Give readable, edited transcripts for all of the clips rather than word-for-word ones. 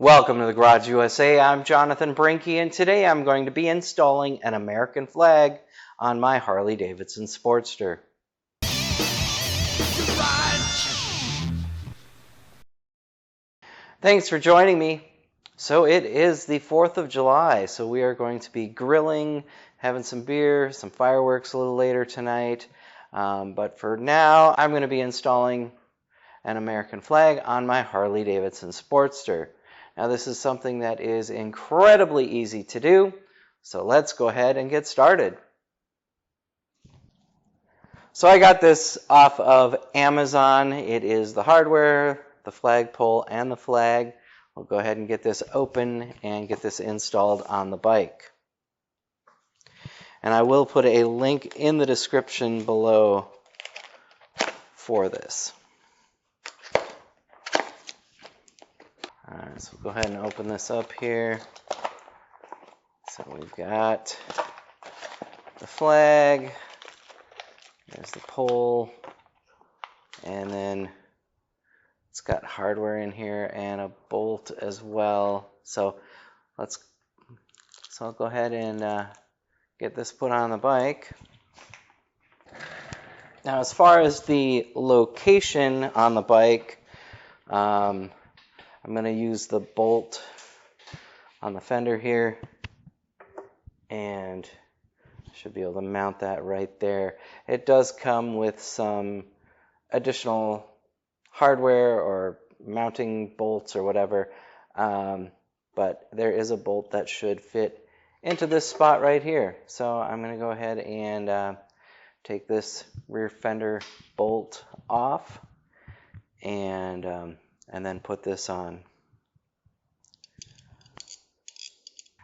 Welcome to the Garage USA. I'm Jonathan Brinke, and today I'm going to be installing an American flag on my Harley-Davidson Sportster. Thanks for joining me. So it is the 4th of July, so we are going to be grilling, having some beer, some fireworks a little later tonight. But for now, I'm going to be installing an American flag on my Harley-Davidson Sportster. Now this is something that is incredibly easy to do, so let's go ahead and get started. So I got this off of Amazon. It is the hardware, the flagpole, and the flag. We'll go ahead and get this open and get this installed on the bike. And I will put a link in the description below for this. Alright, so we'll go ahead and open this up here. So we've got the flag, there's the pole, and then it's got hardware in here and a bolt as well. So I'll go ahead and get this put on the bike. Now as far as the location on the bike, I'm going to use the bolt on the fender here, and I should be able to mount that right there. It does come with some additional hardware or mounting bolts or whatever, but there is a bolt that should fit into this spot right here. So I'm going to go ahead and take this rear fender bolt off and then put this on.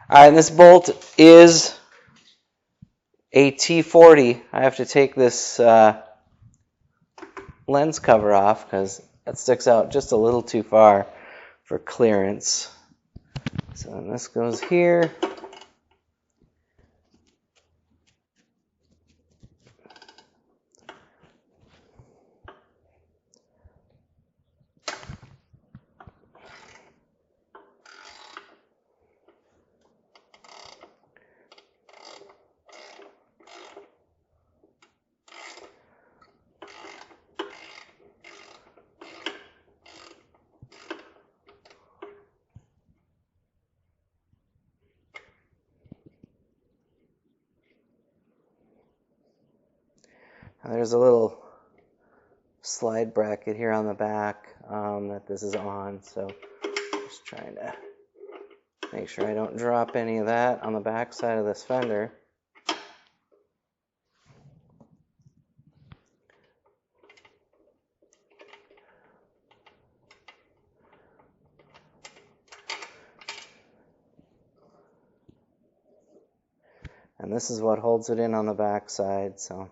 Alright, and this bolt is a T40. I have to take this lens cover off because it sticks out just a little too far for clearance. So then this goes here. There's a little slide bracket here on the back that this is on, so just trying to make sure I don't drop any of that on the back side of this fender. And this is what holds it in on the back side, so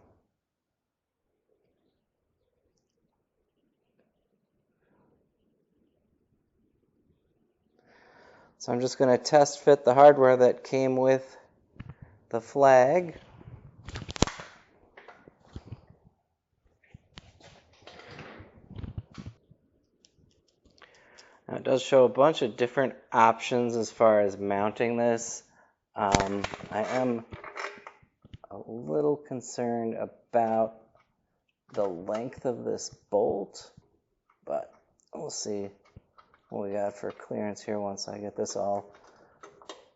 I'm just going to test fit the hardware that came with the flag. Now it does show a bunch of different options as far as mounting this. I am a little concerned about the length of this bolt, but we'll see what we got for clearance here once I get this all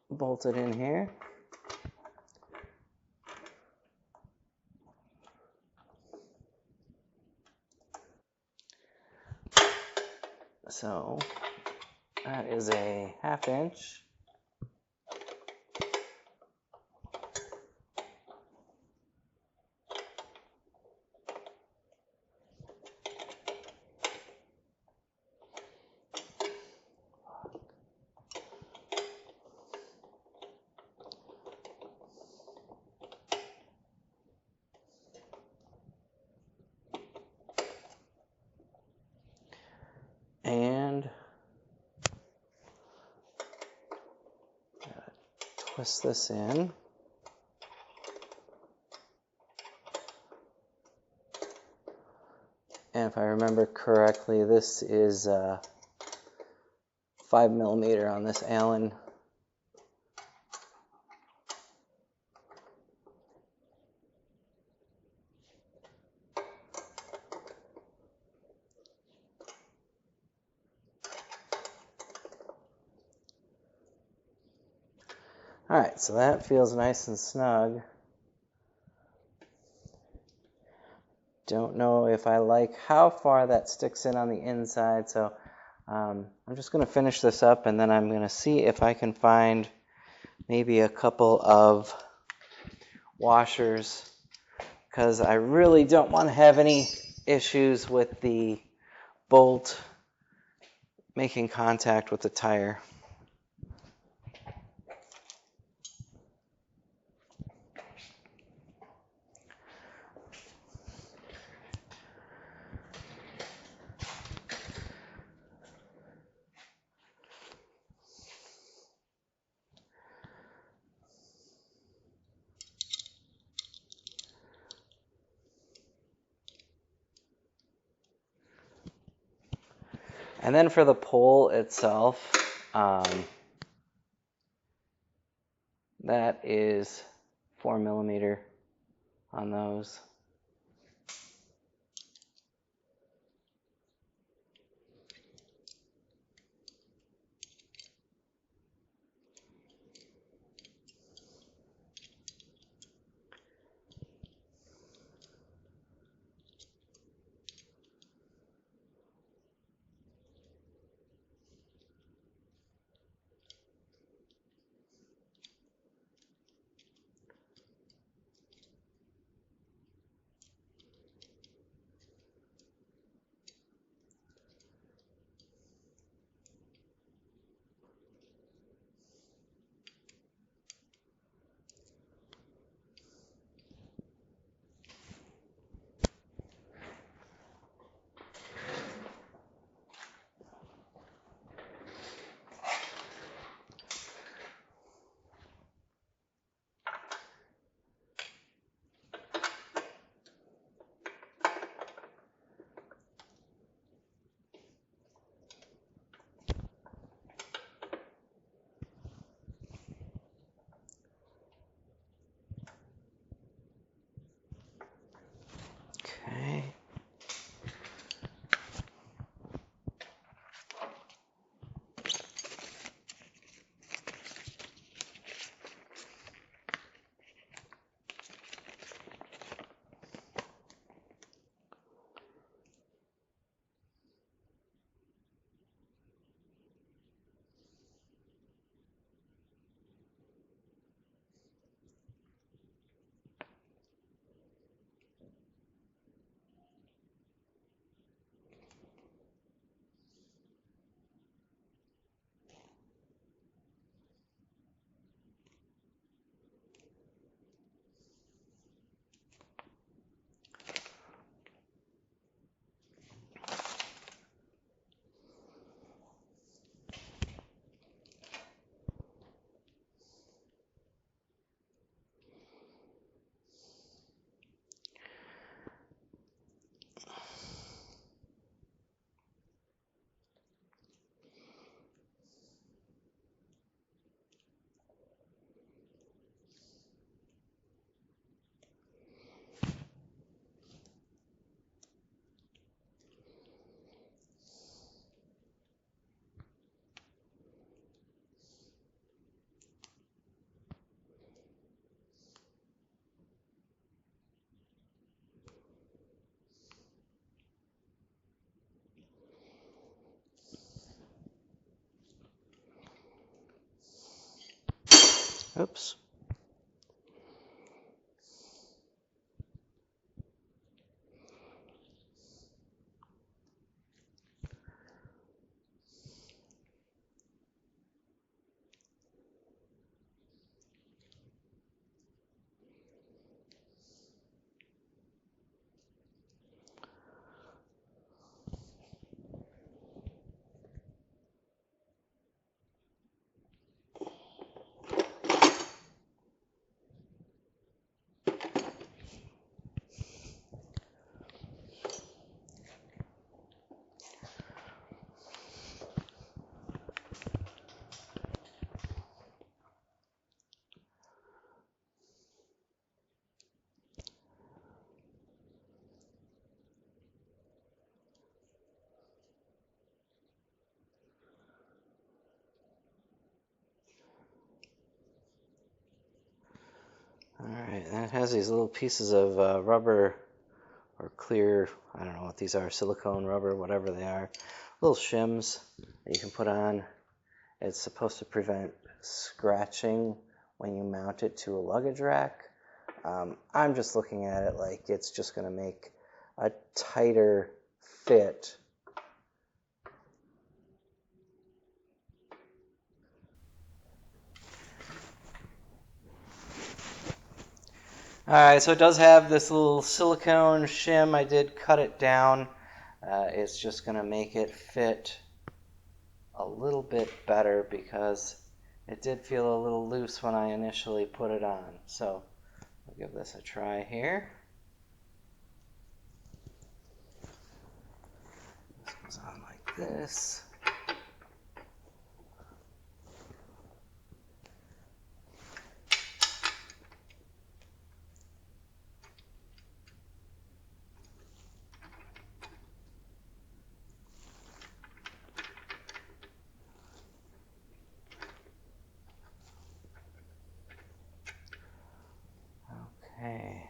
bolted in here. So that is a 1/2 inch. And twist this in. And if I remember correctly, this is 5mm on this Allen. Alright, so that feels nice and snug. Don't know if I like how far that sticks in on the inside, so I'm just going to finish this up, and then I'm going to see if I can find maybe a couple of washers, because I really don't want to have any issues with the bolt making contact with the tire. And then for the pole itself, that is 4mm on those. Okay. Oops. Alright, and it has these little pieces of rubber or clear, I don't know what these are, silicone rubber, whatever they are, little shims that you can put on. It's supposed to prevent scratching when you mount it to a luggage rack. I'm just looking at it like it's just going to make a tighter fit. Alright, so it does have this little silicone shim. I did cut it down. It's just going to make it fit a little bit better because it did feel a little loose when I initially put it on. So I'll give this a try here. This goes on like this. Okay.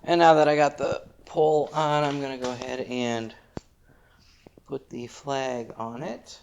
And now that I got the pole on, I'm going to go ahead and put the flag on it.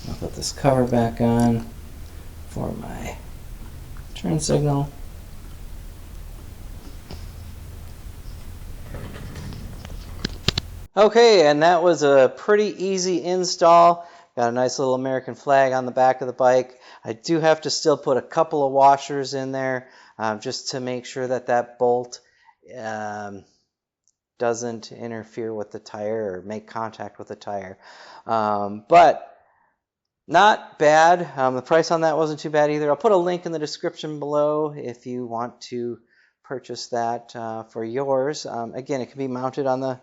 I'll put this cover back on for my turn signal. Okay, and that was a pretty easy install. Got a nice little American flag on the back of the bike. I do have to still put a couple of washers in there just to make sure that that bolt doesn't interfere with the tire or make contact with the tire. But Not bad. The price on that wasn't too bad either. I'll put a link in the description below if you want to purchase that for yours. Again, it can be mounted on the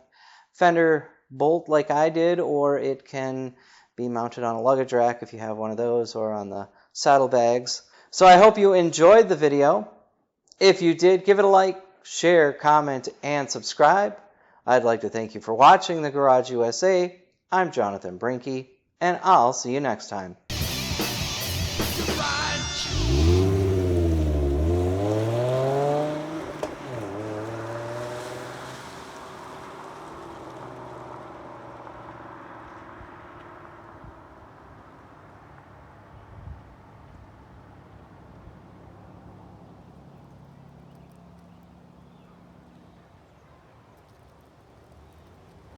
fender bolt like I did, or it can be mounted on a luggage rack if you have one of those, or on the saddlebags. So I hope you enjoyed the video. If you did, give it a like, share, comment, and subscribe. I'd like to thank you for watching The Garage USA. I'm Jonathan Brinke, and I'll see you next time.